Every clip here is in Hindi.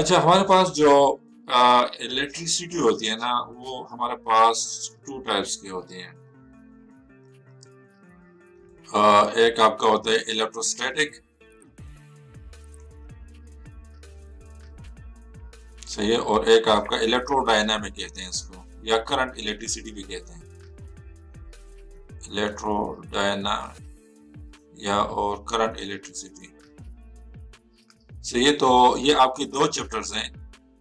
अच्छा, हमारे पास जो इलेक्ट्रिसिटी होती है ना, वो हमारे पास टू टाइप्स की होती है। एक आपका होता है इलेक्ट्रोस्टैटिक, सही है, और एक आपका इलेक्ट्रोडायनामिक कहते हैं इसको, या करंट इलेक्ट्रिसिटी भी कहते हैं, इलेक्ट्रोडायना या और करंट इलेक्ट्रिसिटी। सही है, तो ये आपके दो चैप्टर्स हैं।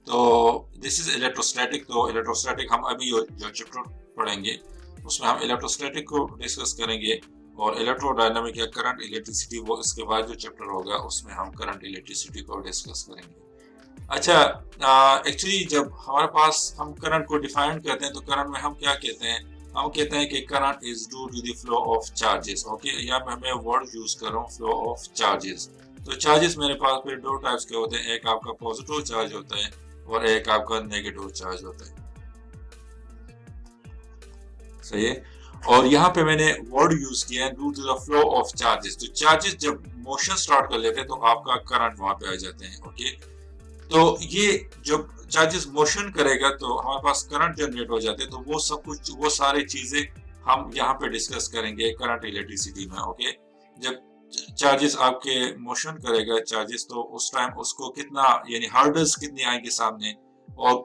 तो दिस इज इलेक्ट्रोस्टैटिक। तो इलेक्ट्रोस्टैटिक हम अभी जो चैप्टर पढ़ेंगे उसमें हम इलेक्ट्रोस्टैटिक को डिस्कस करेंगे, और इलेक्ट्रोडायनामिक या करंट इलेक्ट्रिसिटी वो इसके बाद जो चैप्टर होगा उसमें हम करंट इलेक्ट्रिसिटी को डिस्कस करेंगे। अच्छा, एक्चुअली जब हमारे पास हम करंट को डिफाइन करते हैं तो करंट में हम क्या कहते हैं? हम कहते हैं कि current is due to the flow of charges. Okay, यहाँ पे मैं वर्ड यूज कर रहा हूँ, फ्लो ऑफ चार्जेस। तो चार्जेस मेरे पास फिर दो टाइप्स के होते हैं, एक आपका पॉजिटिव चार्ज होता है और एक आपका नेगेटिव चार्ज होता है। सही है, और यहाँ पे मैंने वर्ड यूज किया है due to the flow of charges. तो चार्जेस जब मोशन स्टार्ट कर लेते हैं तो आपका करंट वहां पे आ जाते हैं। ओके, तो ये जब चार्जेस मोशन करेगा तो हमारे पास करंट जनरेट हो जाते हैं। तो वो सब कुछ, वो सारी चीजें हम यहाँ पे डिस्कस करेंगे करंट इलेक्ट्रिसिटी में। ओके, जब चार्जेस आपके मोशन करेगा चार्जेस, तो उस टाइम उसको कितना, यानी हर्डल्स कितनी आएंगे सामने, और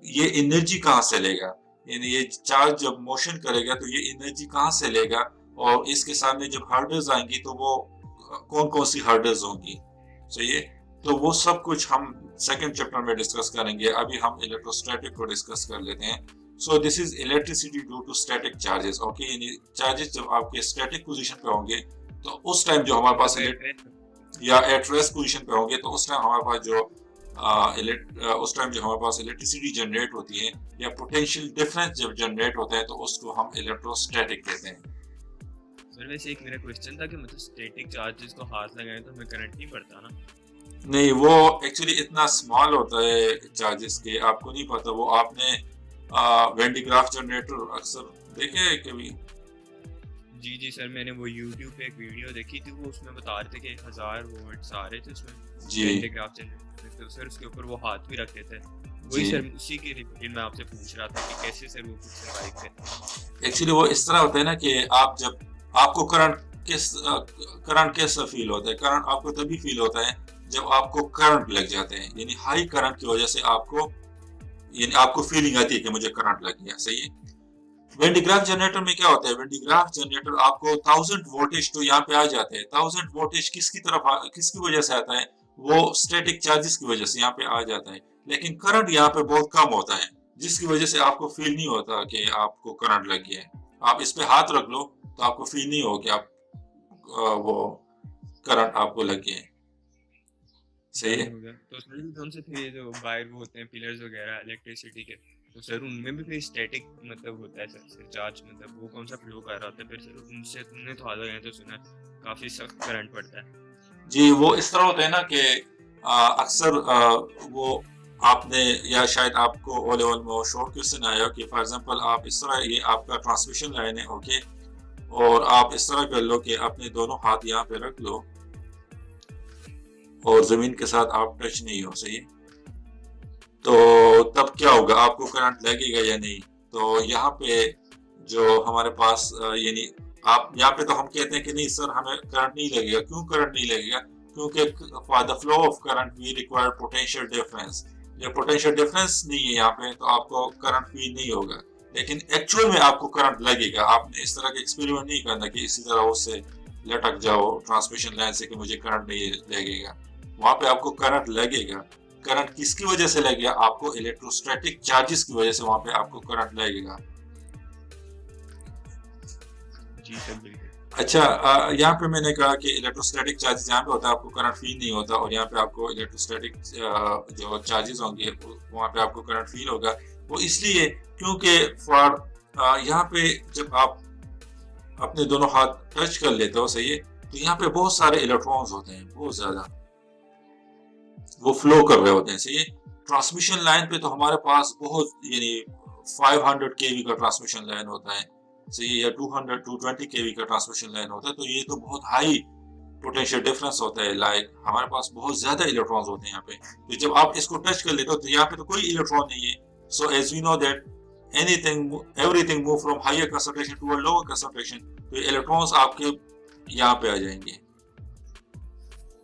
ये एनर्जी कहाँ से लेगा, यानी ये चार्ज जब मोशन करेगा तो ये एनर्जी कहाँ से लेगा, और इसके सामने जब हर्डल्स आएंगी तो वो कौन कौन सी हर्डल्स होंगी। सही है, तो वो सब कुछ हम सेकंड चैप्टर में डिस्कस करेंगे। अभी हम इलेक्ट्रोस्टैटिक को डिस्कस कर लेते हैं। So this is electricity due to static charges. Okay, यानी चार्जेस जब आपके स्टैटिक पोजीशन पे होंगे तो उस टाइम जो हमारे पास या एट रेस्ट पोजीशन पे होंगे तो उस टाइम हमारे पास जो उस टाइम जो हमारे पास इलेक्ट्रिसिटी जनरेट होती है या पोटेंशियल डिफरेंस जब जनरेट होता है तो उसको हम इलेक्ट्रोस्टैटिक कहते हैं। सर वैसे एक मेरा क्वेश्चन था कि मतलब स्टैटिक चार्जेस को हाथ लगाएं तो हमें करंट नहीं पड़ता ना? नहीं, वो एक्चुअली इतना स्मॉल होता है चार्जेस के, आपको नहीं पता। वो आपने वेंडिग्राफ जनरेटर अक्सर देखे है कभी? जी जी सर, मैंने वो YouTube पे एक वीडियो देखी थी, वो उसमें बता रहे थे कि 1000 वोल्ट्स आ रहे थे उसमें जी वेंटिग्राफ जनरेटर। तो सर उसके ऊपर वो हाथ भी रखते थे। वही जी, सर, उसी के रिलेटेड मैं आपसे पूछ रहा था कि कैसे सर वो कुछ सर्वाइव करते हैं। एक्चुअली वो इस तरह होता है ना कि आप जब, आपको करंट कैसा फील होता है? करंट आपको तभी फील होता है जब आपको करंट लग जाते हैं, यानी हाई करंट की वजह से आपको, यानी आपको फीलिंग आती है कि मुझे करंट लग गया। सही है, वेंडिग्राफ जनरेटर में क्या होता है? वेंडिग्राफ जनरेटर आपको 1000 वोल्टेज तो यहाँ पे आ जाते हैं। 1000 वोल्टेज किसकी किसकी वजह से आता है? वो स्टैटिक चार्जेस की वजह से यहाँ पे आ जाता है। लेकिन करंट यहाँ पे बहुत कम होता है, जिसकी वजह से आपको फील नहीं होता कि आपको करंट लग गया है। आप इस पे हाथ रख लो तो आपको फील नहीं हो कि आप वो करंट आपको लग गया है। सही डन है। हो गया। तो सर कौन से फिर ये जो वायर वो होते हैं, पिलर्स वगैरह इलेक्ट्रिसिटी के, तो सर उनमें भी फिर स्टैटिक मतलब होता है सर चार्ज, मतलब वो कौन सा फ्लो कर रहा होता है फिर सर उनसे? तुमने तो हाथ लगाए तो सुना काफी सख्त करंट पड़ता है। जी, वो इस तरह होता है ना कि अक्सर वो आपने, या शायद आपको ओ लेवल में वो शॉर्ट क्वेश्चन आया हो कि फॉर एग्जांपल आप इस तरह, ये आपका ट्रांसमिशन लाइन है। ओके, और आप इस तरह कर लो कि अपने दोनों हाथ यहाँ पे रख लो और जमीन के साथ आप टच नहीं हो। सही है, तो तब क्या होगा? आपको करंट लगेगा या नहीं? तो यहाँ पे जो हमारे पास यानी आप यहाँ पे, तो हम कहते हैं कि नहीं सर हमें करंट नहीं लगेगा। क्यों करंट नहीं लगेगा? क्योंकि for the flow of current we require potential difference. जब पोटेंशियल डिफरेंस नहीं है यहाँ पे तो आपको करंट फील नहीं होगा, लेकिन एक्चुअल में आपको करंट लगेगा। आपने इस तरह का एक्सपेरिमेंट नहीं करना कि इसी तरह उससे लटक जाओ ट्रांसमिशन लाइन से कि मुझे करंट नहीं लगेगा। वहां पे आपको करंट लगेगा। करंट किसकी वजह से लगेगा? आपको इलेक्ट्रोस्टैटिक चार्जेस की वजह से वहां पे आपको करंट लगेगा। जी सर बिल्कुल। अच्छा, यहाँ पे मैंने कहा कि इलेक्ट्रोस्टैटिक चार्जेस यहाँ पे होता है आपको करंट फील नहीं होता, और यहाँ पे आपको इलेक्ट्रोस्टैटिक जो चार्जेस होंगे वहाँ पे आपको करंट फील होगा। वो इसलिए क्योंकि फॉर यहाँ पे जब आप अपने दोनों हाथ टच कर लेते हो, सही है, तो यहाँ पे बहुत सारे इलेक्ट्रॉन्स होते हैं, बहुत ज्यादा वो फ्लो कर रहे होते हैं। सही है, ट्रांसमिशन लाइन पे तो हमारे पास बहुत, यानी 500 केवी का ट्रांसमिशन लाइन होता है। सही है, या 200 220 केवी का ट्रांसमिशन लाइन होता है। तो ये तो बहुत हाई पोटेंशियल डिफरेंस होता है, लाइक हमारे पास बहुत ज्यादा इलेक्ट्रॉन्स होते हैं यहाँ पे, तो जब आप इसको टच कर लेते हो तो यहाँ पे तो कोई इलेक्ट्रॉन नहीं है। So as we know that anything everything move from higher concentration to a lower concentration, तो इलेक्ट्रॉन्स आपके यहाँ पे आ जाएंगे।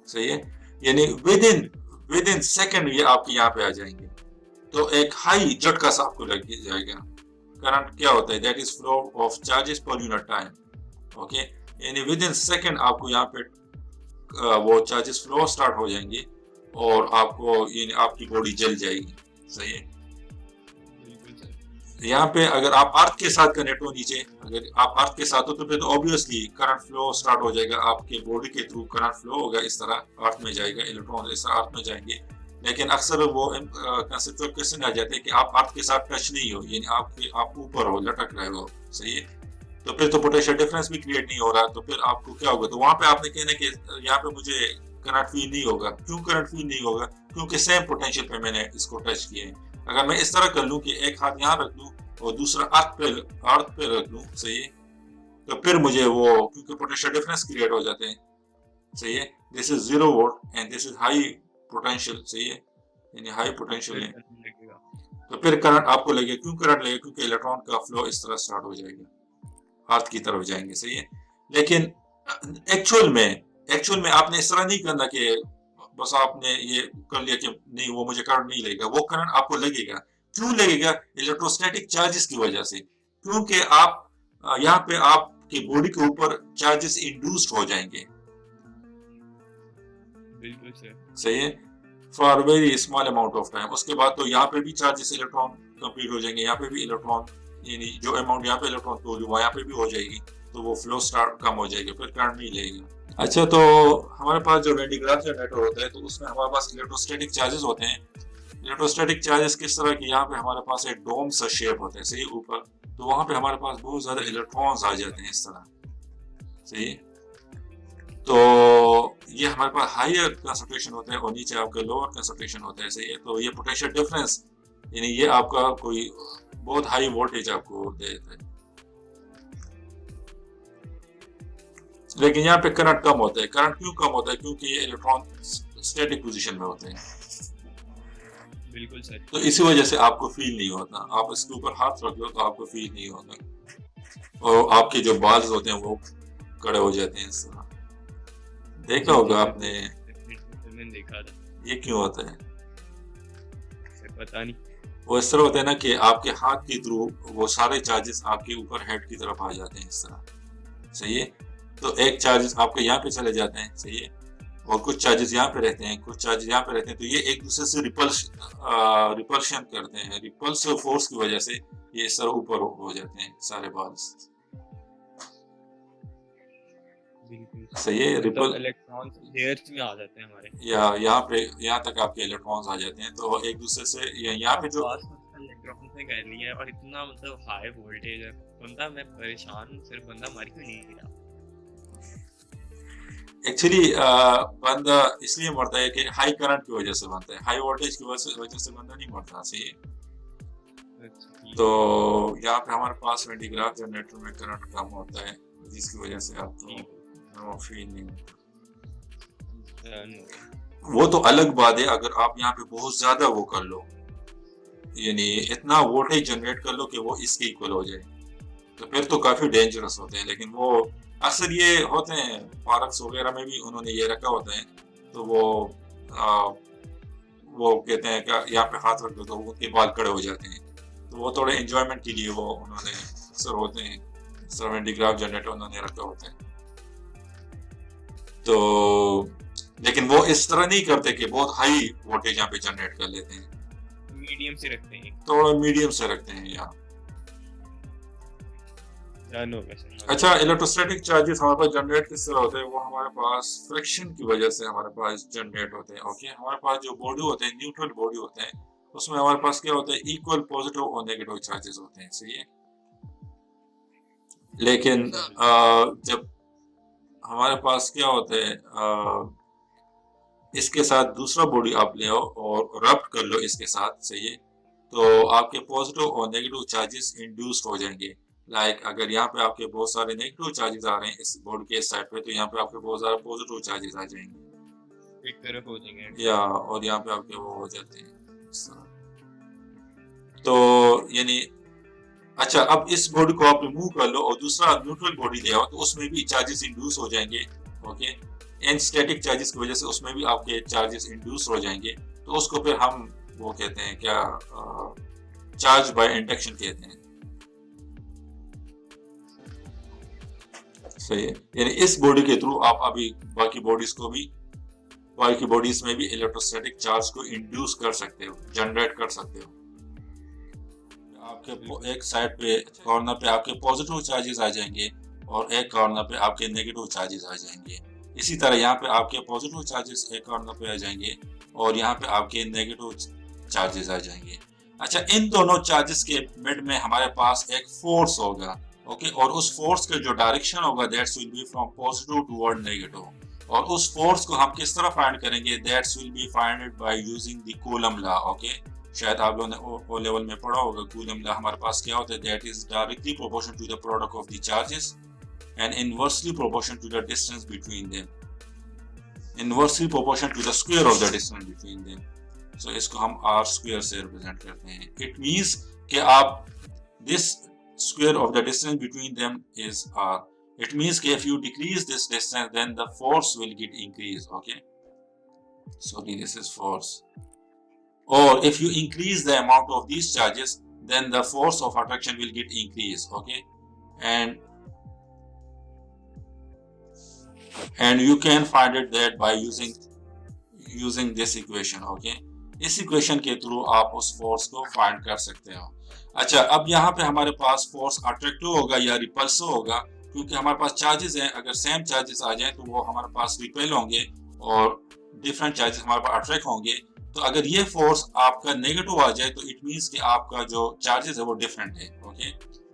सही है, यानी विद इन सेकेंड ये आपके यहाँ पे आ जाएंगे, तो एक हाई झटका सा आपको लग जाएगा। करंट क्या होता है, that is flow of charges per unit time. Okay, यानी विद इन सेकेंड आपको यहाँ पे वो चार्जेस फ्लो स्टार्ट हो जाएंगे और आपको यानी आपकी बॉडी जल जाएगी। सही है, यहाँ पे अगर आप अर्थ के साथ कनेक्ट हो नीचे, अगर आप अर्थ के साथ हो तो फिर तो ऑब्वियसली करंट फ्लो स्टार्ट हो जाएगा, आपके बॉडी के थ्रू करंट फ्लो होगा, इस तरह अर्थ में जाएगा, इलेक्ट्रॉन इस तरह अर्थ में जाएंगे। लेकिन अक्सर वो कंसेप्चुअल क्वेश्चन आ जाते हैं कि आप अर्थ के साथ टच नहीं हो, यानी आप ऊपर हो, लटक रहे हो। सही है, तो फिर तो पोटेंशियल डिफरेंस भी क्रिएट नहीं हो रहा, तो फिर आपको क्या होगा, तो वहां पे आपने कहना कि यहाँ पे मुझे करंट फील नहीं होगा। क्यों करंट फील नहीं होगा, क्योंकि सेम पोटेंशियल पे मैंने इसको टच किया है। अगर मैं इस तरह कर लूं कि एक हाथ यहाँ रख लूं और दूसरा अर्थ पे रख लूं, सही है, तो फिर मुझे वो, क्योंकि पोटेंशियल डिफरेंस क्रिएट हो जाते हैं। सही है, this is 0 volt and this is high potential. सही है, यानी हाई पोटेंशियल है, तो फिर करंट आपको लगेगा। क्यों करंट लगेगा, क्योंकि इलेक्ट्रॉन का फ्लो इस तरह स्टार्ट हो जाएगा, अर्थ की तरफ जाएंगे। सही है, लेकिन एक्चुअल में आपने इस तरह नहीं करना कि बस आपने ये कर लिया कि नहीं वो मुझे करंट नहीं लगेगा, वो करंट आपको लगेगा। क्यों लगेगा, इलेक्ट्रोस्टैटिक चार्जेस की वजह से, क्योंकि आप यहाँ पे आपकी बॉडी के ऊपर चार्जेस इंड्यूस्ड हो जाएंगे। बिल्कुल सही है, for very small amount of time. उसके बाद तो यहाँ पे भी चार्जेस इलेक्ट्रॉन कंप्लीट हो जाएंगे, यहाँ पे भी इलेक्ट्रॉन, यानी जो अमाउंट यहाँ पे इलेक्ट्रॉन को होगी वो यहाँ पे भी हो जाएगी, तो वो फ्लो स्टार्ट कम हो जाएगी, फिर करंट नहीं लगेगा। अच्छा, तो हमारे पास जो वैन डी ग्राफ जनरेटर होता है, तो उसमें हमारे पास इलेक्ट्रोस्टैटिक चार्जेस होते हैं। इलेक्ट्रोस्टैटिक चार्जेस किस तरह की, यहाँ पे हमारे पास एक डोम सा शेप होता है, सही, ऊपर, तो वहां पे हमारे पास बहुत ज्यादा इलेक्ट्रॉन्स आ जाते हैं इस तरह। सही, तो ये हमारे पास हायर कंसंट्रेशन होता है और नीचे आपका लोअर कंसंट्रेशन होता है। सही है, तो ये पोटेंशियल डिफरेंस, यानी ये आपका कोई बहुत हाई वोल्टेज आपको देता है, लेकिन यहाँ पे करंट कम होता है। करंट क्यों कम होता है, क्योंकि ये इलेक्ट्रॉन स्टैटिक पोजीशन में होते हैं। बिल्कुल सर, तो इसी वजह से आपको फील नहीं होता, आप इसके ऊपर हाथ रख लो तो आपको फील नहीं होता, और आपके जो बाल्स होते हैं वो कड़े हो जाते हैं इस तरह। देखा होगा आपने, मैंने देखा था। ये क्यों होता है, सर पता नहीं, वो इस तरह होता है ना कि आपके हाथ के थ्रू वो सारे चार्जेस आपके ऊपर हेड की तरफ आ जाते हैं इस तरह। सही है, तो एक चार्जेस आपके यहाँ पे चले जाते हैं। सही है, और कुछ चार्जेस यहाँ पे रहते हैं, कुछ चार्जेस यहाँ पे रहते हैं, तो ये एक दूसरे से रिपल्शन करते हैं, रिपल्सिव फोर्स की वजह से ये इस तरह ऊपर हो जाते हैं सारे बाल्स। सही है, रिपल इलेक्ट्रॉन्स लेयर्स में आ जाते हैं हमारे, या यहाँ तक आपके इलेक्ट्रॉन्स आ जाते हैं, तो एक दूसरे से यहाँ पे जो इलेक्ट्रॉन्स ने कर लिया है, और इतना मतलब हाई वोल्टेज है, बंदा मैं परेशान, सिर्फ बंदा मर क्यों नहीं रहा। एक्चुअली बंदा इसलिए मरता है कि हाई करंट की वजह से बनता है, हाई वोल्टेज की वजह से बंदा नहीं मरता। सही है, तो यहाँ पे हमारे पास वैन डी ग्राफ जनरेटर में करंट कम होता है, जिसकी वजह से आपको फील नहीं होता। वो तो अलग बात है, अगर आप यहाँ पे बहुत ज्यादा वो कर लो, यानी इतना वोल्टेज जनरेट कर लो कि वो इसके इक्वल हो जाए, तो फिर तो काफी डेंजरस होते हैं। लेकिन वो अक्सर ये होते हैं, पार्क्स वगैरह में भी उन्होंने ये रखा होता है, तो वो कहते हैं कि यहाँ पे हाथ रख दो तो उनके बाल खड़े हो जाते हैं, तो वो थोड़े एंजॉयमेंट के लिए वो उन्होंने अक्सर होते हैं, वैन डी ग्राफ जनरेटर उन्होंने रखा होता है। तो लेकिन वो इस तरह नहीं करते कि बहुत हाई वोल्टेज यहाँ पे जनरेट कर लेते हैं, मीडियम से रखते हैं, थोड़ा मीडियम से रखते हैं यहाँ। अच्छा, इलेक्ट्रोस्टैटिक चार्जेस हमारे पास जनरेट किस तरह होते हैं, वो हमारे पास फ्रिक्शन की वजह से हमारे पास जनरेट होते हैं। ओके, हमारे पास जो बॉडी होते हैं, न्यूट्रल बॉडी होते हैं, उसमें हमारे पास क्या होता है, इक्वल पॉजिटिव और नेगेटिव चार्जेस होते हैं। सही है, लेकिन जब हमारे पास क्या होता है, इसके साथ दूसरा बॉडी आप ले आओ और रब कर लो इसके साथ, सही है, तो आपके पॉजिटिव और नेगेटिव चार्जेस इंड्यूस्ड हो जाएंगे, लाइक अगर यहाँ पे आपके बहुत सारे नेगेटिव चार्जेस आ रहे हैं इस बोर्ड के इस साइड पे, तो यहाँ पे आपके बहुत सारे पॉजिटिव चार्जेस आ जाएंगे एक तरफ हो जाएंगे। या, और यहाँ पे आपके वो हो जाते हैं इस तरह। तो यानी अच्छा, अब इस बॉडी को आप रिमूव कर लो और दूसरा न्यूट्रल बॉडी ले आओ, तो उसमें भी चार्जेस इंड्यूस हो जाएंगे। ओके, एंड स्टैटिक चार्जेस की वजह से उसमें भी आपके चार्जेस इंड्यूस हो जाएंगे, तो उसको फिर हम वो कहते हैं क्या, चार्ज बाय इंडक्शन कहते हैं। सही है, यानी इस बॉडी के थ्रू आप अभी बाकी बॉडीज को भी, बाकी बॉडीज में भी इलेक्ट्रोस्टैटिक चार्ज को इंड्यूस कर सकते हो, जनरेट कर सकते हो। आपके एक साइड पे कॉर्नर पे आपके पॉजिटिव चार्जेस आ जाएंगे और एक कॉर्नर पे आपके नेगेटिव चार्जेस आ जाएंगे। इसी तरह यहाँ पे आपके पॉजिटिव चार्जेस एक कॉर्नर पे आ जाएंगे और यहाँ पे आपके नेगेटिव चार्जेस आ जाएंगे। अच्छा, इन दोनों चार्जेस के मिड में हमारे पास एक फोर्स होगा। ओके, और उस फोर्स का जो डायरेक्शन होगा that's will be from positive toward negative. और उस फोर्स को हम किस तरह फाइंड करेंगे, that's will be फाइंडेड by using the coulomb law. Okay, शायद आप लोगों ने ओ लेवल में पढ़ा होगा कूलम लॉ हमारे पास क्या होता है, that is directly proportional to the product of the charges and inversely proportional to the distance between them, inversely proportional to the square of the distance between them. So इसको हम आर स्क्वायर से रिप्रेजेंट करते हैं। इट मींस कि आप this square of the distance between them is r. It means that if you decrease this distance, then the force will get increased. Okay, sorry, this is force. Or if you increase the amount of these charges, then the force of attraction will get increased. Okay, and you can find it that by using this equation. Okay, इस इक्वेशन के थ्रू आप उस फोर्स को फाइंड कर सकते हो। अच्छा, अब यहाँ पे हमारे पास फोर्स अट्रैक्टिव होगा या रिपल्सिव होगा, क्योंकि हमारे पास चार्जेस हैं। अगर सेम चार्जेस आ जाए तो वो हमारे पास रिपेल होंगे और डिफरेंट चार्जेस हमारे पास अट्रैक्ट होंगे। तो अगर ये फोर्स आपका नेगेटिव आ जाए तो इट मींस कि आपका जो चार्जेस है वो डिफरेंट है। ओके,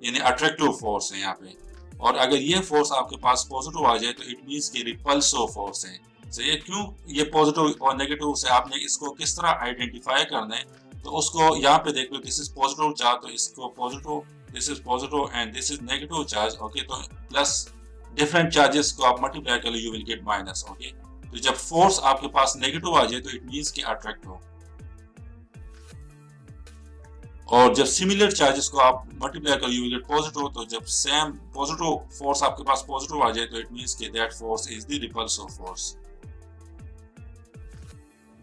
यानी अट्रैक्टिव फोर्स है यहाँ पे। और अगर ये फोर्स आपके पास पॉजिटिव आ जाए तो इट मींस कि रिपल्सिव फोर्स है। तो ये क्यों, ये पॉजिटिव और नेगेटिव से आपने इसको किस तरह आइडेंटिफाई करना है, तो उसको यहाँ पे देख लो, दिस इज पॉजिटिव चार्ज, तो इसको positive, this is positive and this is negative charge. Okay, तो प्लस डिफरेंट चार्जेस को आप मल्टीप्लाई कर लो, you will get minus. Okay, तो जब फोर्स आपके पास नेगेटिव आ जाए तो इट मींस कि अट्रैक्ट हो, और जब सिमिलर चार्जेस को आप मल्टीप्लाई कर यू विल गेट पॉजिटिव। तो जब सेम पॉजिटिव फोर्स आपके पास पॉजिटिव आ जाए तो इट मींस कि that force is the repulsive force.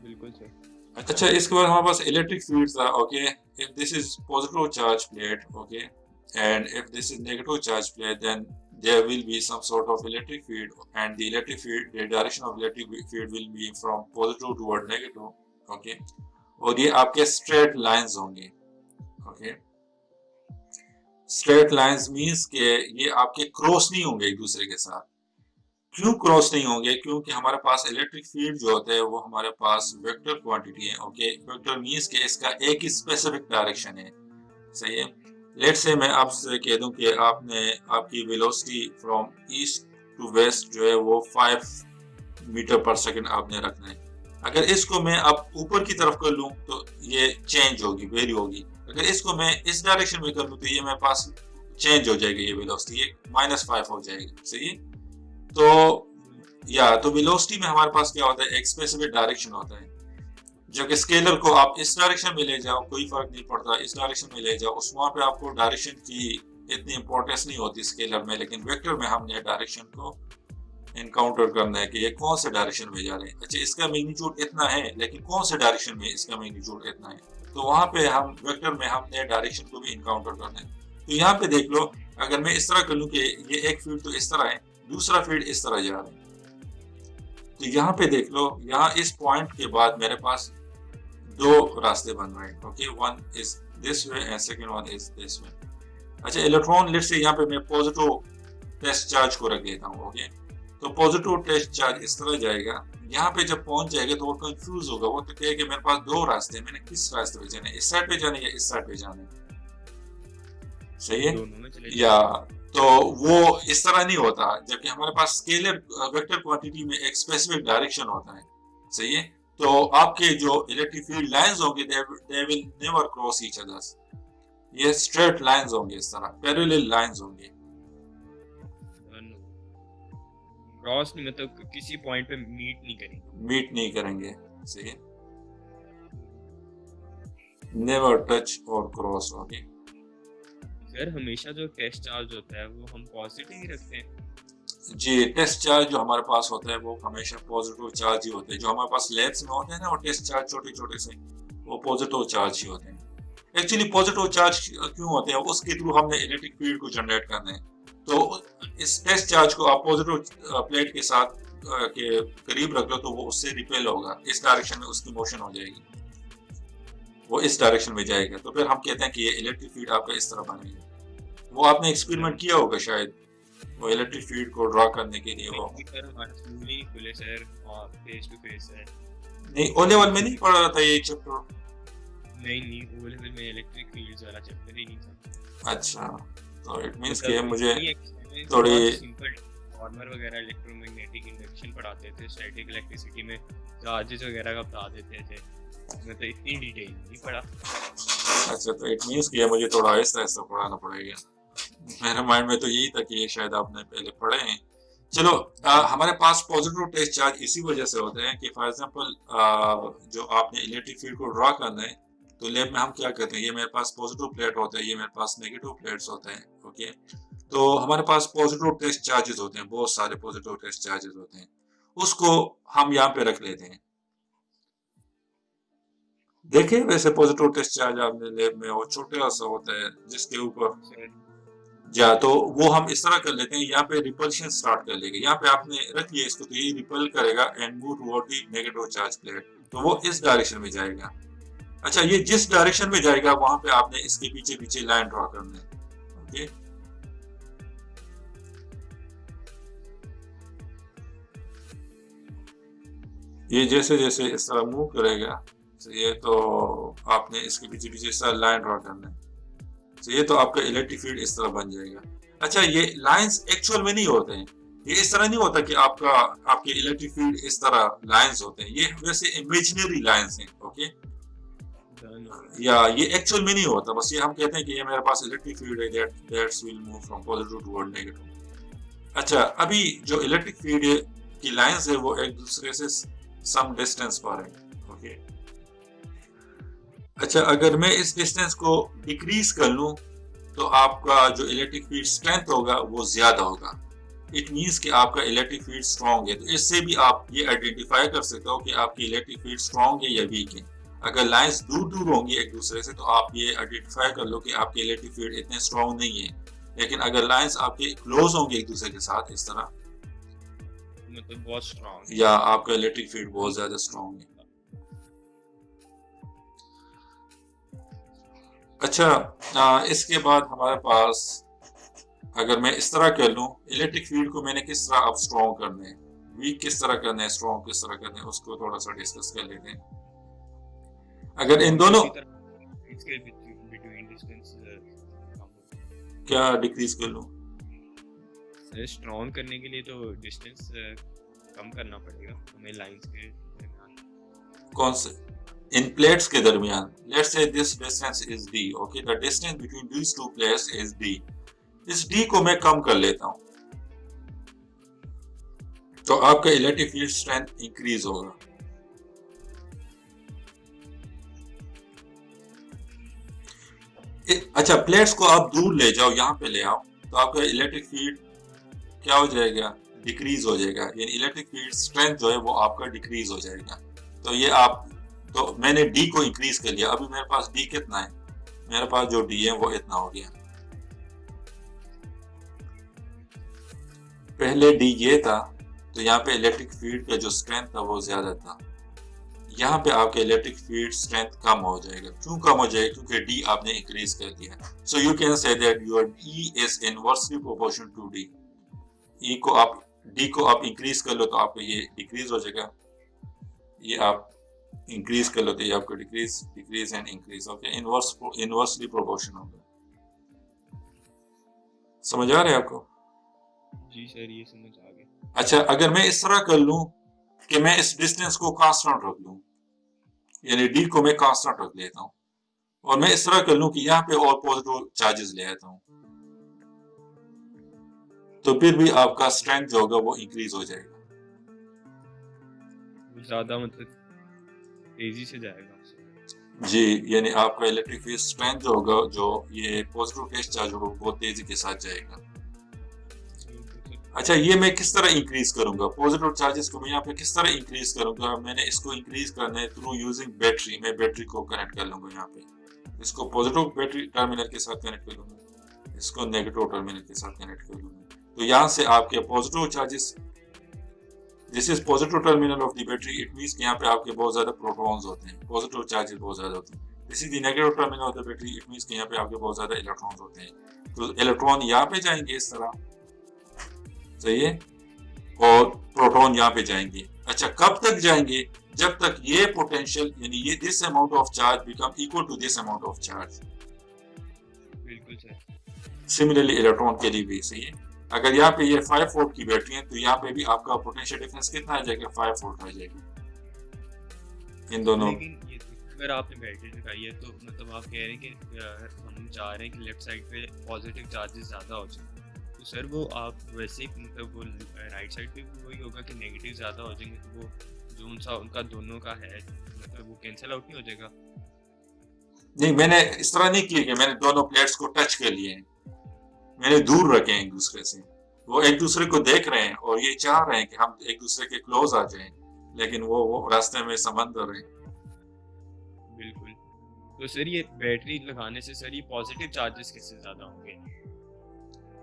बिल्कुल सही। अच्छा, इसके बाद हमारे पास इलेक्ट्रिक फील्ड था। Okay, if this is positive charge plate, okay, and if this is negative charge plate, then there will be some sort of electric field, and the electric field, the direction of electric field will be from positive toward negative. Okay, और ये आपके straight lines होंगे। Okay, straight lines means के ये आपके क्रॉस नहीं होंगे एक दूसरे के साथ। क्यों क्रॉस नहीं होंगे, क्योंकि हमारे पास इलेक्ट्रिक फील्ड जो होता है वो हमारे पास वेक्टर क्वांटिटी है। ओके, वेक्टर मींस के इसका एक ही स्पेसिफिक डायरेक्शन है। सही है, लेट्स से मैं आपसे कह दूं कि आपने आपकी velocity from east to west जो है वो 5 मीटर पर सेकंड आपने रखना है। अगर इसको मैं अब ऊपर की तरफ कर लूं तो ये चेंज होगी, वेरी होगी। अगर इसको मैं इस डायरेक्शन में कर लूं तो ये मेरे पास चेंज हो जाएगी, ये वेलोसिटी ये -5 हो जाएगी। सही है, तो वेलोसिटी में हमारे पास क्या होता है, एक स्पेसिफिक डायरेक्शन होता है। जबकि स्केलर को आप इस डायरेक्शन में ले जाओ कोई फर्क नहीं पड़ता, इस डायरेक्शन में ले जाओ उस वहां पे आपको डायरेक्शन की इतनी इंपॉर्टेंस नहीं होती स्केलर में, लेकिन वेक्टर में हमने डायरेक्शन को इनकाउंटर करना है कि ये कौन से डायरेक्शन में जा रहे हैं। अच्छा, इसका मैग्नीट्यूड इतना है, लेकिन कौन से डायरेक्शन में इसका मैग्नीट्यूड इतना है, तो वहां पे हम वेक्टर में हमने डायरेक्शन को भी इनकाउंटर करना है। तो यहाँ पे देख लो, अगर मैं इस तरह कर लूँ कि ये एक फील्ड तो इस तरह है, दूसरा फील्ड इस तरह जा रहा है, तो यहाँ पे देख लो, यहाँ इस पॉइंट के बाद मेरे पास दो रास्ते बन रहे हैं। Okay, one is this way and second one is this way. अच्छा, इलेक्ट्रॉन लेट से यहाँ पे मैं पॉजिटिव टेस्ट चार्ज को रख देता हूँ। ओके, तो पॉजिटिव टेस्ट चार्ज इस तरह जाएगा, यहाँ पे जब पहुंच जाएगा तो वो कंफ्यूज होगा, वो तो कहेगा मेरे पास दो रास्ते, मैंने किस रास्ते पे जाना है, इस साइड पे जाना है या इस साइड पे जाना है। सही है, या तो वो इस तरह नहीं होता, जबकि हमारे पास स्केलर वेक्टर क्वांटिटी में एक स्पेसिफिक डायरेक्शन होता है। सही है, तो आपके जो इलेक्ट्रिक फील्ड लाइंस होंगे they will never cross each others, ये स्ट्रेट लाइंस होंगे, इस तरह पैरेलल लाइंस होंगे। क्रॉस नहीं, मतलब किसी पॉइंट पे मीट नहीं करेंगे। मीट नहीं करेंगे, सही है। नेवर टच और क्रॉस होगी। सर हमेशा जो टेस्ट चार्ज होता है वो हम पॉजिटिव ही रखते हैं। जी, टेस्ट चार्ज जो हमारे पास होता है वो हमेशा पॉजिटिव चार्ज ही होते हैं। जो हमारे पास लैब्स में होते हैं ना वो टेस्ट चार्ज छोटे छोटे से, वो पॉजिटिव चार्ज ही होते हैं। एक्चुअली पॉजिटिव चार्ज क्यों होते हैं, उसके थ्रू हमने इलेक्ट्रिक फील्ड को जनरेट करना है। तो इस टेस्ट चार्ज को आप पॉजिटिव प्लेट के साथ के करीब रख लो तो वो उससे रिपेल होगा, इस डायरेक्शन में उसकी मोशन हो जाएगी, वो इस डायरेक्शन में जाएगा। तो फिर हम कहते हैं कि ये इलेक्ट्रिक फील्ड आपका इस तरह बनेगा। वो आपने एक्सपेरिमेंट किया होगा शायद, वो इलेक्ट्रिक फील्ड को ड्रॉ करने के लिए। वो सर हमारा स्कूल ही खुले सर, और फेस टू फेस है। नहीं, ओ लेवल में नहीं पढ़ा था ये चैप्टर? नहीं वो लेवल में इलेक्ट्रिक फील्ड्स वाला चैप्टर ही नहीं था। अच्छा, तो इट मींस मतलब कि मुझे थोड़ी थोड़ी सिंपल फॉर्मर वगैरह इलेक्ट्रोमैग्नेटिक इंडक्शन पढ़ाते थे, स्टैटिक इलेक्ट्रिसिटी में चार्जेस वगैरह का बता देते थे, मतलब इतनी डिटेल नहीं पढ़ा। अच्छा, तो इट मींस कि मुझे थोड़ा आहिस्ता आहिस्ता पढ़ाना पड़ेगा। मेरे माइंड में तो यही था कि ये शायद आपने पहले पढ़े हैं। चलो, हमारे पास पॉजिटिव टेस्ट चार्ज इसी वजह से होते हैं कि फॉर एग्जांपल जो आपने इलेक्ट्रिक फील्ड को ड्रॉ करना है तो लैब में हम क्या करते हैं, ये मेरे पास पॉजिटिव प्लेट होता है, ये मेरे पास नेगेटिव प्लेट्स होते हैं। ओके, तो हमारे पास पॉजिटिव टेस्ट चार्जेस होते हैं, बहुत सारे पॉजिटिव टेस्ट चार्जेस होते हैं, उसको हम यहाँ पे रख लेते हैं। देखिए वैसे पॉजिटिव टेस्ट चार्ज आपने लैब में वो छोटा सा होता है जिसके ऊपर जा, तो वो हम इस तरह कर लेते हैं, यहाँ पे रिपल्शन स्टार्ट कर लेंगे। यहाँ पे आपने रख लिया इसको तो ये रिपल करेगा and move toward the negative charge plate, तो वो इस डायरेक्शन में जाएगा। अच्छा, ये जिस डायरेक्शन में जाएगा वहां पे आपने इसके पीछे पीछे लाइन ड्रॉ करना है। ओके, ये जैसे जैसे इस तरह मूव करेगा, तो ये तो आपने इसके पीछे पीछे इस तरह लाइन ड्रॉ करना है, तो ये तो आपका इलेक्ट्रिक फील्ड इस तरह बन जाएगा। अच्छा, ये लाइंस एक्चुअल में नहीं होते हैं, ये इस तरह नहीं होता कि आपके इलेक्ट्रिक फील्ड इस तरह लाइंस होते हैं, ये वैसे इमेजिनरी लाइंस हैं। ओके, या ये एक्चुअल में नहीं होता, बस ये हम कहते हैं कि ये मेरे पास इलेक्ट्रिक फील्ड है that's will move from positive toward negative. अच्छा, अभी जो इलेक्ट्रिक फील्ड की लाइंस है वो एक दूसरे से सम डिस्टेंस पर है। ओके, अच्छा, अगर मैं इस डिस्टेंस को डिक्रीज कर लूं तो आपका जो इलेक्ट्रिक फील्ड स्ट्रेंथ होगा वो ज्यादा होगा। इट मींस कि आपका इलेक्ट्रिक फील्ड स्ट्रांग है। तो इससे भी आप ये आइडेंटिफाई कर सकते हो कि आपकी इलेक्ट्रिक फील्ड स्ट्रांग है या वीक है। अगर लाइंस दूर दूर होंगी एक दूसरे से तो आप ये आइडेंटिफाई कर लो कि आपकी इलेक्ट्रिक फील्ड इतने स्ट्रांग नहीं है। लेकिन अगर लाइंस आपके क्लोज होंगे एक दूसरे के साथ इस तरह, मतलब बहुत स्ट्रांग, या आपका इलेक्ट्रिक फील्ड बहुत ज्यादा स्ट्रांग है। अच्छा, इसके बाद हमारे पास अगर मैं इस तरह कर लूं, इलेक्ट्रिक फील्ड को मैंने किस तरह अब स्ट्रॉन्ग करना है, वीक किस तरह करना है, स्ट्रॉन्ग किस तरह करना है, उसको थोड़ा सा डिस्कस कर लेते हैं। अगर इन दोनों क्या डिक्रीज कर लूं? स्ट्रॉन्ग करने के लिए तो डिस्टेंस कम करना पड़ेगा हमें लाइंस के दरमियान। कौन से? इन प्लेट्स के दरमियान। Let's say this distance is d। Okay, the distance between these two plates is d। इस d को मैं कम कर लेता हूं तो आपका इलेक्ट्रिक फील्ड स्ट्रेंथ इंक्रीज होगा। अच्छा, प्लेट्स को आप दूर ले जाओ, यहाँ पे ले आओ, तो आपका इलेक्ट्रिक फील्ड क्या हो जाएगा? डिक्रीज हो जाएगा, यानी इलेक्ट्रिक फील्ड स्ट्रेंथ जो है वो आपका डिक्रीज हो जाएगा। तो ये आप, तो मैंने डी को इंक्रीज कर लिया, अभी मेरे पास डी कितना है, मेरे पास जो डी है वो इतना हो गया। पहले डी ये था तो यहाँ पे इलेक्ट्रिक फील्ड का जो स्ट्रेंथ था वो ज्यादा था, यहाँ पे आपके इलेक्ट्रिक फील्ड स्ट्रेंथ कम हो जाएगा। क्यों कम हो जाएगा? क्योंकि डी आपने इंक्रीज कर दिया। So you can say that your E is inversely proportional to D. E को आप, डी को आप इंक्रीज कर लो तो आपका ये डिक्रीज हो जाएगा, ये आप इंक्रीज कर लो तो ये आपको decrease decrease and increase. Okay, inversely proportional होगा। समझ आ रहा है आपको? जी सर, ये समझ आ गया। अच्छा, अगर मैं इस तरह कर लूं कि मैं इस डिस्टेंस को कांस्टेंट रख लूं, यानी डी को मैं कांस्टेंट रख लेता हूं, और मैं इस तरह कर लूं कि यहाँ पे और पॉजिटिव चार्जेस ले आता हूँ, तो फिर भी आपका स्ट्रेंथ जो होगा वो इंक्रीज हो जाएगा। वो ज़्यादा मतलब तेज़ी से जाएगा। जी, यानी आपका इलेक्ट्रिक फील्ड स्ट्रेंथ जो होगा, जो ये पॉजिटिव फेज चार्ज होगा, वो तेजी के साथ जाएगा। अच्छा, ये मैं किस तरह इंक्रीज करूंगा पॉजिटिव चार्जेस को? मैं यहाँ पे किस तरह इंक्रीज करूंगा? मैंने इसको इंक्रीज करना है थ्रू यूजिंग बैटरी। मैं बैटरी को कनेक्ट कर लूंगा यहाँ पे, इसको पॉजिटिव बैटरी टर्मिनल के साथ कनेक्ट कर लूंगा, इसको नेगेटिव टर्मिनल के साथ कनेक्ट कर लूंगा। तो यहाँ से आपके positive charges, this is positive terminal of the battery, it means कि यहाँ पे आपके बहुत ज्यादा प्रोटॉन्स होते हैं, पॉजिटिव चार्जेस बहुत ज्यादा होते हैं। This is the negative terminal of the battery, it means कि यहाँ पे आपके बहुत ज्यादा इलेक्ट्रॉन्स होते हैं। तो इलेक्ट्रॉन यहाँ पे जाएंगे इस तरह, सही है, और प्रोटॉन यहाँ पे जाएंगे। अच्छा, कब तक जाएंगे? जब तक ये पोटेंशियल, यानी ये this amount of charge become equal to this amount of charge. बिल्कुल सर। सिमिलरली इलेक्ट्रॉन के लिए भी सही है। अगर यहाँ पे ये 5 वोल्ट की बैटरी है, तो यहाँ पे भी आपका पोटेंशियल डिफरेंस कितना आ जाएगा? 5 वोल्ट आ जाएगा इन दोनों। लेकिन ये अगर आपने बैटरी लगाई है तो मतलब आप कह रहे हैं कि हम चाह रहे हैं कि लेफ्ट साइड पे पॉजिटिव चार्जेस ज़्यादा हो जाए, तो सर वो आप वैसे ही मतलब वो राइट साइड पे भी वही होगा कि नेगेटिव ज़्यादा हो जाएंगे, तो वो जो उनसा उनका दोनों का है मतलब वो कैंसिल आउट नहीं हो जाएगा? नहीं, मैंने इस तरह नहीं किया कि मैंने दोनों प्लेट्स को टच कर लिए हैं, मैंने दूर रखे हैं एक दूसरे से। वो एक दूसरे को देख रहे हैं और ये चाह रहे हैं कि हम एक दूसरे के क्लोज आ जाएं, लेकिन वो रास्ते में समंदर है। बिल्कुल। तो सर ये बैटरी लगाने से सर ये पॉजिटिव चार्जेस किससे ज़्यादा होंगे?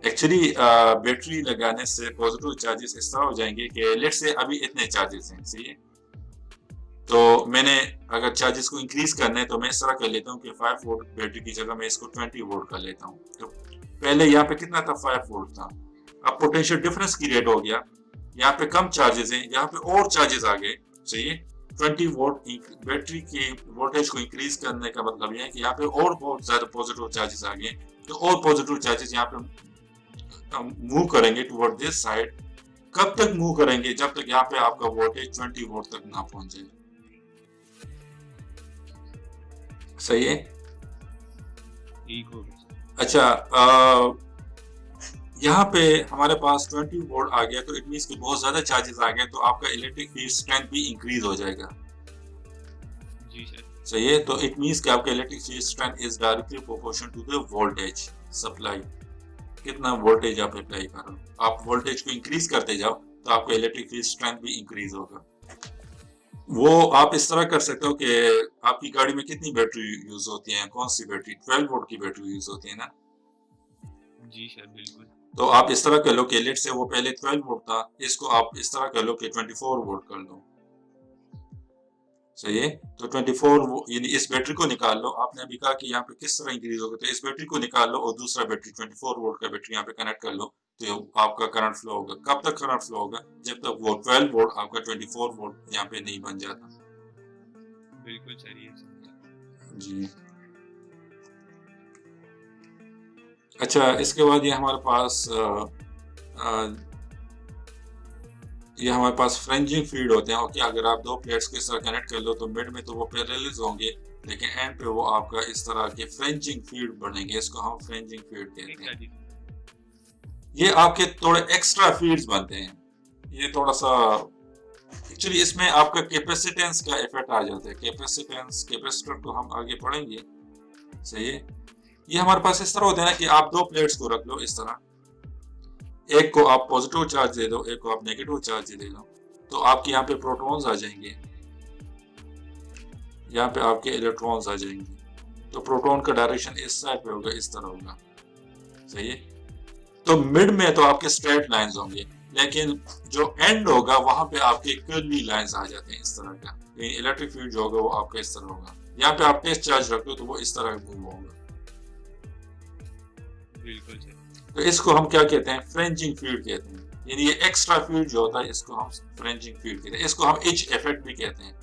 एक्चुअली बैटरी लगाने से पॉजिटिव चार्जेस इस तरह हो जाएंगे कि लेट से अभी इतने चार्जेस हैं, सही है, तो मैंने अगर चार्जेस को इंक्रीज करना है तो मैं इस तरह कर लेता हूँ कि 5 वोल्ट बैटरी की जगह मैं इसको 20 वोल्ट कर लेता हूँ। तो पहले यहाँ पे कितना था? 5 वोल्ट था। अब पोटेंशियल डिफरेंस की रेट हो गया, यहाँ पे कम चार्जेस हैं, यहाँ पे और चार्जेस आ गए, सही है। 20 वोल्ट बैटरी की वोल्टेज को इंक्रीज करने का मतलब यह है कि यहाँ पे और बहुत ज्यादा पॉजिटिव चार्जेस आ गए, तो और पॉजिटिव चार्जेस यहाँ पे मूव करेंगे टुवर्ड दिस साइड। कब तक मूव करेंगे? जब तक यहाँ पे आपका वोल्टेज 20 वोल्ट तक ना पहुंच जाए, सही है। ठीक हो गया। अच्छा, यहाँ पे हमारे पास 20 वोल्ट आ गया, तो इट मींस कि बहुत ज्यादा चार्जेस आ गए, तो आपका इलेक्ट्रिक फील्ड स्ट्रेंथ भी इंक्रीज हो जाएगा। जी सर। सही है, तो इट मींस कि आपका electric field strength is directly proportional to the voltage supply. कितना वोल्टेज आप अप्लाई कर रहे हो, आप वोल्टेज को इंक्रीज करते जाओ तो आपका इलेक्ट्रिक फील्ड स्ट्रेंथ भी इंक्रीज होगा। वो आप इस तरह कर सकते हो कि आपकी गाड़ी में कितनी बैटरी यूज होती है? कौन सी बैटरी? 12 वोल्ट की बैटरी यूज होती है ना। जी सर बिल्कुल। तो आप इस तरह कर लो कि लेट से वो पहले 12 वोल्ट था, इसको आप इस तरह कर लो कि 24 वोल्ट कर लो, सही है। तो 24 यानी इस बैटरी को निकाल लो। आपने अभी कहा कि यहाँ पे किस तरह इंक्रीज होगा, तो इस बैटरी को निकाल लो और दूसरा बैटरी 24 वोल्ट का बैटरी यहाँ पे कनेक्ट कर लो, तो आपका करंट फ्लो होगा। कब तक करंट फ्लो होगा? जब तक वो 12 वोल्ट आपका 24 वोल्ट यहाँ पे नहीं बन जाता। बिल्कुल सही है सर। जी। अच्छा, इसके बाद ये हमारे पास फ्रेंजिंग फील्ड होते हैं। ओके, अगर आप दो प्लेट्स को इस तरह कनेक्ट कर लो तो मिड में तो वो पैरेलल होंगे, लेकिन एंड पे वो आपका इस तरह के फ्रेंजिंग फील्ड बनेंगे, इसको हम फ्रेंजिंग फील्ड कहते हैं। ये आपके थोड़े एक्स्ट्रा फील्ड्स बनते हैं, ये थोड़ा सा एक्चुअली इसमें आपका कैपेसिटेंस का इफेक्ट आ जाता है। कैपेसिटर को हम आगे पढ़ेंगे, सही है। ये हमारे पास इस तरह होता है ना कि आप दो प्लेट्स को रख लो इस तरह, एक को आप पॉजिटिव चार्ज दे दो, एक को आप नेगेटिव चार्ज दे दो, तो आपके यहाँ पे प्रोटॉन्स आ जाएंगे, यहाँ पे आपके इलेक्ट्रॉन्स आ जाएंगे। तो प्रोटॉन का डायरेक्शन इस साइड पे होगा, इस तरह होगा, सही है। तो मिड में तो आपके स्ट्रेट लाइंस होंगे, लेकिन जो एंड होगा वहां पे आपके कर्ली लाइंस आ जाते हैं इस तरह का। इलेक्ट्रिक फील्ड जो होगा वो आपका इस तरह होगा। यहाँ पे आप टेस्ट चार्ज रखते हो तो वो इस तरह मूव होगा। बिल्कुल सही। तो इसको हम क्या कहते हैं? फ्रेंजिंग फील्ड कहते हैं। यानी ये एक्स्ट्रा फील्ड जो होता है इसको हम फ्रेंजिंग फील्ड कहते हैं। इसको हम एज इफेक्ट भी कहते हैं।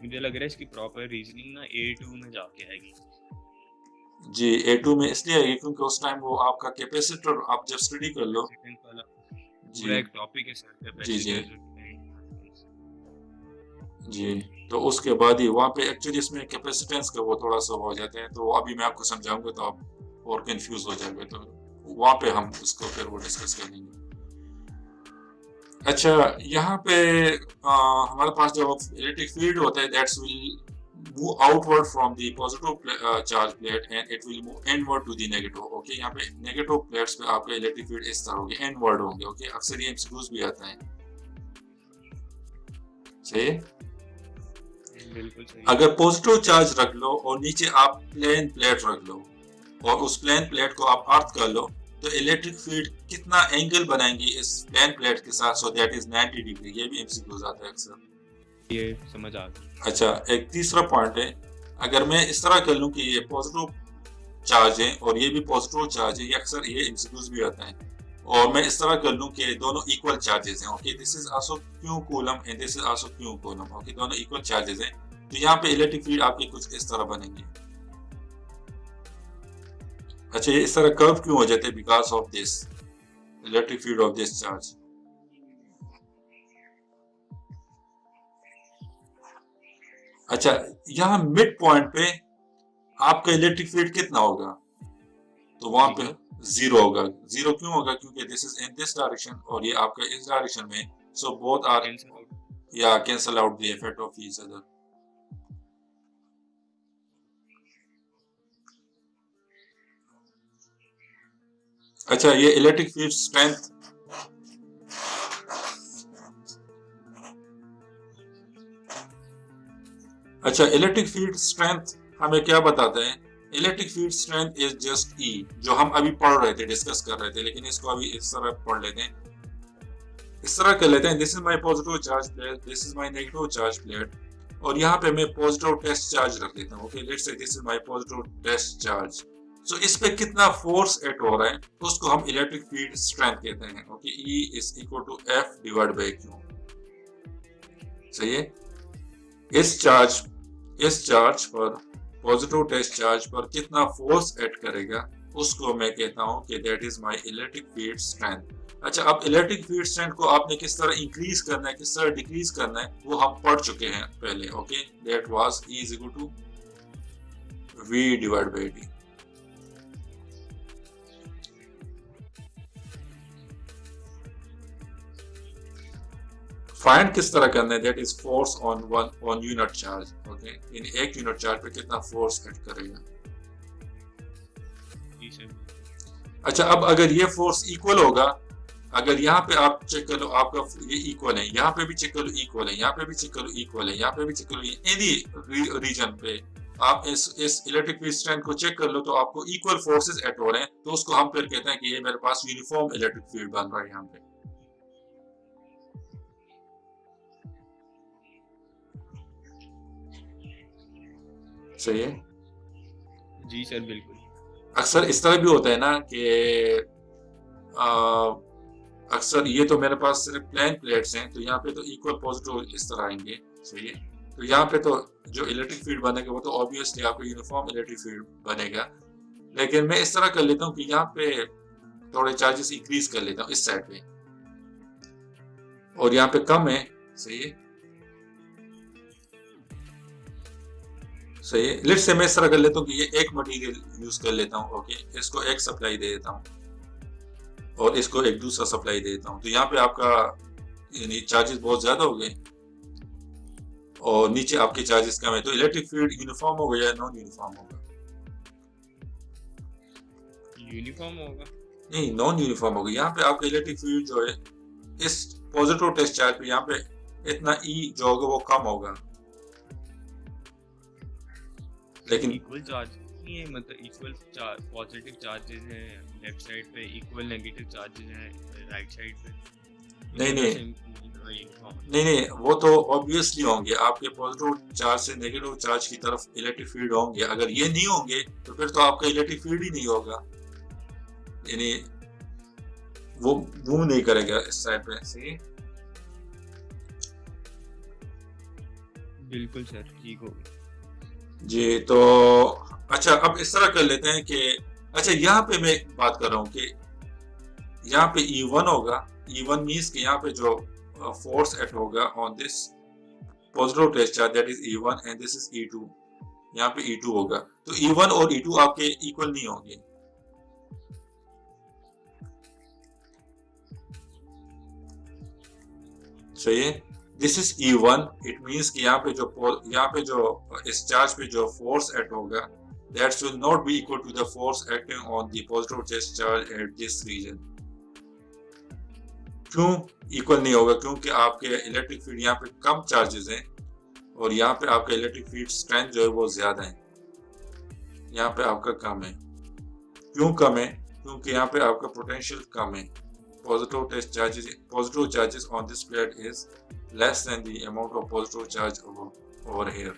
मुझे लग रहा है इसकी प्रॉपर रीजनिंग ना A2 में जाके आएगी। जी, A2 में इसलिए आएगी क्योंकि उस टाइम वो आपका कैपेसिटर आप जब स्टडी कर लो, पूरा जी एक टॉपिक है सर, जी जी, कैपेसिटर। जी, तो उसके बाद ही वहाँ पे एक्चुअली इसमें कैपेसिटेंस का वो थोड़ा-सा हो जाता है, तो अभी मैं आपको समझाऊँगा तो आप और कन्फ्यूज़ हो जाओगे, तो वहाँ पे हम उसको फिर वो डिस्कस कर लेंगे। अच्छा, यहाँ पे हमारे पास जो इलेक्ट्रिक फील्ड होता है that's will move outward from the positive charge plate and it will move inward to the negative. Okay, यहाँ पे नेगेटिव प्लेट्स पे आपका इलेक्ट्रिक फील्ड इस तरह होंगे, इनवर्ड होंगे। ओके, अक्सर ये एमसीक्यूज भी आता है। सही है? बिल्कुल सही है। अगर पॉजिटिव चार्ज रख लो और नीचे आप प्लेन प्लेट रख लो और उस प्लेन प्लेट को आप अर्थ कर लो, तो इलेक्ट्रिक फील्ड कितना एंगल बनाएंगे इस प्लेन प्लेट के साथ, सो दैट इज 90 डिग्री। ये भी एमसीक्यूज आता है अक्सर। ये समझ आ गया। अच्छा, एक तीसरा पॉइंट है, अगर मैं इस तरह कर लूं कि ये पॉजिटिव चार्ज है और ये भी पॉजिटिव चार्ज है, ये अक्सर ये एमसीक्यूज भी आता है, और मैं इस तरह कर लूं कि दोनों इक्वल चार्जेस हैं। Okay, this is also Q coulomb and this is also Q coulomb. Okay, दोनों इक्वल चार्जेस हैं, तो यहाँ पे इलेक्ट्रिक फील्ड आपके कुछ इस तरह बनेंगे। अच्छा, ये इस तरह कर्व क्यों हो जाते हैं? Because of this electric field of this charge. अच्छा, यहाँ मिड पॉइंट पे आपका इलेक्ट्रिक फील्ड कितना होगा? तो वहां पे 0 होगा। 0 क्यों होगा? क्योंकि this is in this direction और ये आपका इस डायरेक्शन में, so both are cancel out. या cancel out the effect of each other. अच्छा, ये इलेक्ट्रिक फील्ड स्ट्रेंथ, अच्छा इलेक्ट्रिक फील्ड स्ट्रेंथ हमें क्या बताता है? Electric field strength is just E, जो हम अभी पढ़ रहे थे, डिस्कस कर रहे थे, लेकिन इसको अभी इस तरह पढ़ लेते हैं, इस तरह कर लेते हैं। This is my positive charge plate, this is my negative charge plate, और यहाँ पे मैं पॉजिटिव टेस्ट चार्ज रख देता हूँ। Okay, let's say this is my positive test charge. So इस पे कितना फोर्स एक्ट हो रहा है, उसको हम इलेक्ट्रिक फील्ड स्ट्रेंथ कहते हैं। Okay, E is equal to F divide by Q. सही है? इस चार्ज पर, पॉजिटिव टेस्ट चार्ज पर कितना फोर्स एक्ट करेगा, उसको मैं कहता हूं कि that is my electric field strength. अच्छा, अब इलेक्ट्रिक फील्ड स्ट्रेंथ को आपने किस तरह इंक्रीज करना है, किस तरह डिक्रीज करना है, वो हम पढ़ चुके हैं पहले। Okay, that was E is equal to V divide by D। Find किस तरह करना है? That is force on unit charge. Okay, in एक यूनिट चार्ज पे कितना फोर्स एक्ट करेगा। अच्छा, अब अगर ये फोर्स इक्वल होगा, अगर यहाँ पे आप चेक कर लो आपका ये इक्वल है, यहाँ पे भी चेक कर लो इक्वल है, यहाँ पे भी चेक कर लो इक्वल है, यहाँ पे भी चेक कर लो, एनी रीजन पे आप इस इलेक्ट्रिक फील्ड स्ट्रेंथ को चेक कर लो, तो आपको इक्वल फोर्सेस एक्ट हो रहे हैं, तो उसको हम फिर कहते हैं कि ये मेरे पास यूनिफॉर्म इलेक्ट्रिक फील्ड बन रहा है यहाँ पे। सही है? जी सर, बिल्कुल। अक्सर इस तरह भी होता है ना कि अक्सर ये तो मेरे पास सिर्फ प्लेन प्लेट्स हैं, तो यहाँ पे तो इक्वल पॉजिटिव इस तरह आएंगे। सही है? तो यहाँ पे तो जो इलेक्ट्रिक फील्ड बनेगा वो तो ऑब्वियसली आपको यूनिफॉर्म इलेक्ट्रिक फील्ड बनेगा, लेकिन मैं इस तरह कर लेता हूँ कि यहाँ पे थोड़े चार्जेस इंक्रीज कर लेता हूँ इस साइड पे, और यहाँ पे कम है। सही है? सही है? लेट्स से मैं इस तरह कर लेता हूँ कि ये एक मटेरियल यूज कर लेता हूँ। ओके, इसको एक सप्लाई दे देता हूँ और इसको एक दूसरा सप्लाई दे देता हूँ, तो यहाँ पे आपका यानी चार्जेस बहुत ज्यादा हो गए और नीचे आपके चार्जेस कम है, तो इलेक्ट्रिक फील्ड यूनिफॉर्म होगा या नॉन यूनिफॉर्म होगा? यूनिफॉर्म होगा। नहीं, नॉन यूनिफॉर्म होगा। यहाँ पे आपका इलेक्ट्रिक फील्ड जो है इस पॉजिटिव टेस्ट चार्ज पे यहाँ पे इतना ई जो होगा वो कम होगा, लेकिन इक्वल चार्ज नहीं है, मतलब इक्वल पॉजिटिव चार्जेस हैं लेफ्ट साइड पे, इक्वल नेगेटिव चार्जेस हैं राइट साइड पे। नहीं नहीं, वो तो ऑब्वियसली होंगे, आपके पॉजिटिव चार्ज से नेगेटिव चार्ज की तरफ इलेक्ट्रिक फील्ड होंगे। अगर ये नहीं होंगे तो फिर तो आपका इलेक्ट्रिक फील्ड ही नहीं होगा, यानी वो मूव नहीं करेगा इस साइड पे। सही? बिल्कुल सर, ठीक हो गया जी। तो अच्छा, अब इस तरह कर लेते हैं कि अच्छा यहाँ पे मैं बात कर रहा हूँ कि यहाँ पे E1 होगा। E1 मीन्स कि यहाँ पे जो फोर्स एक्ट होगा on this positive test charge that is E1 and this is E2, यहाँ पे E2 होगा, तो E1 और E2 आपके इक्वल नहीं होंगे। सही है, this is E1, it means कि यहाँ पे जो इस चार्ज पे जो फोर्स एक्ट होगा that will not be equal to the force acting on the positive test charge at this region। क्यों इक्वल नहीं होगा? क्योंकि आपके इलेक्ट्रिक फील्ड यहाँ पे कम चार्जेस हैं और यहाँ पे आपका इलेक्ट्रिक फील्ड स्ट्रेंथ जो है वो ज्यादा है, यहाँ पे आपका कम है। क्यों कम है? क्योंकि यहाँ पे आपका पोटेंशियल कम है। positive charges on this plate is less than the amount of positive charge over here।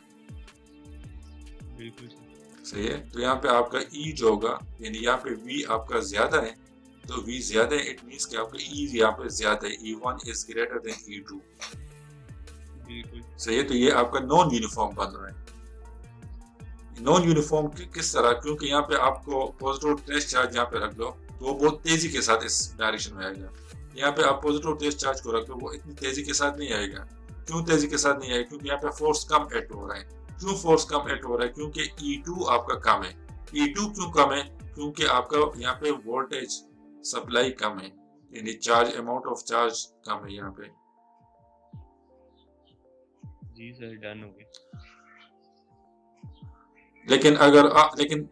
बिल्कुल सही है, तो यहाँ पे आपका E जो होगा, यानी यहाँ पे V आपका ज्यादा है, तो V ज्यादा है, इट मींस कि आपका E यहाँ पे ज्यादा है, E1 is greater than E2। बिल्कुल सही है, तो ये आपका नॉन यूनिफॉर्म बन रहा है। नॉन यूनिफॉर्म किस तरह? क्योंकि यहाँ पे आपको पॉजिटिव टेस्ट चार्ज यहाँ पे रख लो तो वो बहुत तेजी के साथ इस डायरेक्शन में आएगा। यहाँ पे आप पॉजिटिव टेस्ट चार्ज को रख लो, वो इतनी तेजी के साथ नहीं आएगा। क्यों तेजी के साथ नहीं आएगा? क्योंकि यहाँ पे फोर्स कम एक्ट हो रहा है। क्यों फोर्स कम एक्ट हो रहा है? क्योंकि E2 आपका कम है। E2 क्यों कम है? क्योंकि आपका यहाँ पे वोल्टेज सप्लाई कम है, यानी चार्ज अमाउंट ऑफ चार्ज कम है यहाँ पे। जी सर, डन हो गया। लेकिन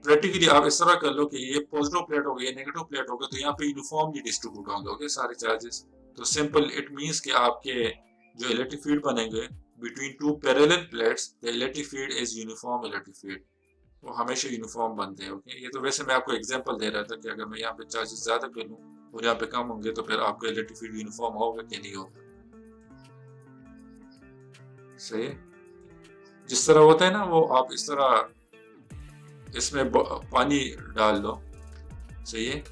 प्रैक्टिकली आप इस तरह कर लो कि ये पॉजिटिव प्लेट हो गई, ये नेगेटिव प्लेट हो गई, तो यहाँ पे यूनिफॉर्मली डिस्ट्रीब्यूट होंगे सारे चार्जेस। तो सिंपल इट मींस कि आपके जो इलेक्ट्रिक फील्ड बनेंगे between two parallel plates, the electric field is uniform electric field, वो हमेशा यूनिफॉर्म बनते हैं। ओके, ये तो वैसे मैं आपको एग्जांपल दे रहा था कि अगर मैं यहाँ पे चार्जेस ज्यादा कर लूँ और यहाँ पे कम होंगे तो फिर आपका इलेक्ट्रिक फील्ड यूनिफॉर्म होगा कि नहीं होगा। सही है, जिस तरह होता है ना, वो आप इस तरह इसमें पानी डाल दो, सही है,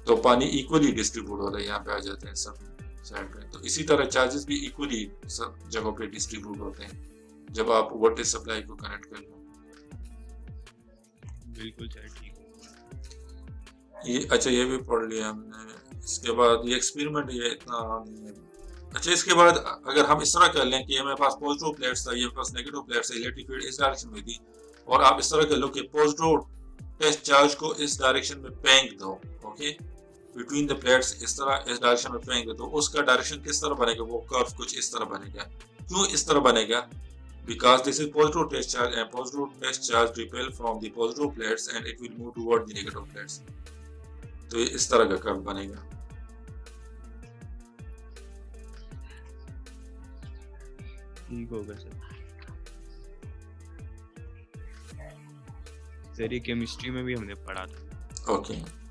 तो पानी इक्वली डिस्ट्रीब्यूट हो रहा है, यहाँ पे आ जाते हैं सब साइड पे। तो इसी तरह चार्जेस भी इक्वली सब जगहों पे डिस्ट्रीब्यूट होते हैं जब आप वोल्टेज सप्लाई को कनेक्ट कर लो। बिल्कुल सर, ठीक है। ये अच्छा, ये भी पढ़ लिया हमने। इसके बाद ये एक्सपेरिमेंट ये इतना नहीं है। अच्छा, इसके बाद अगर हम इस तरह कर लें कि हमारे पास पॉजिटिव प्लेट्स था, ये पास नेगेटिव प्लेट्स है, इलेक्ट्रिक फील्ड इस डायरेक्शन में थी, और आप इस तरह कर लो कि पॉजिटिव टेस्ट चार्ज को इस डायरेक्शन में फेंक दो। ओके, बिटवीन द प्लेट्स इस तरह इस डायरेक्शन में फेंक दो, तो उसका डायरेक्शन किस तरह बनेगा? वो कर्व कुछ इस तरह बनेगा। क्यों इस तरह बनेगा? Because this is positive test charge and positive test charge repel from the positive plates and it will move toward the negative plates. तो ये इस तरह का कर्व बनेगा। ठीक होगा सर। सर ये केमिस्ट्री में भी हमने पढ़ा था। ओके।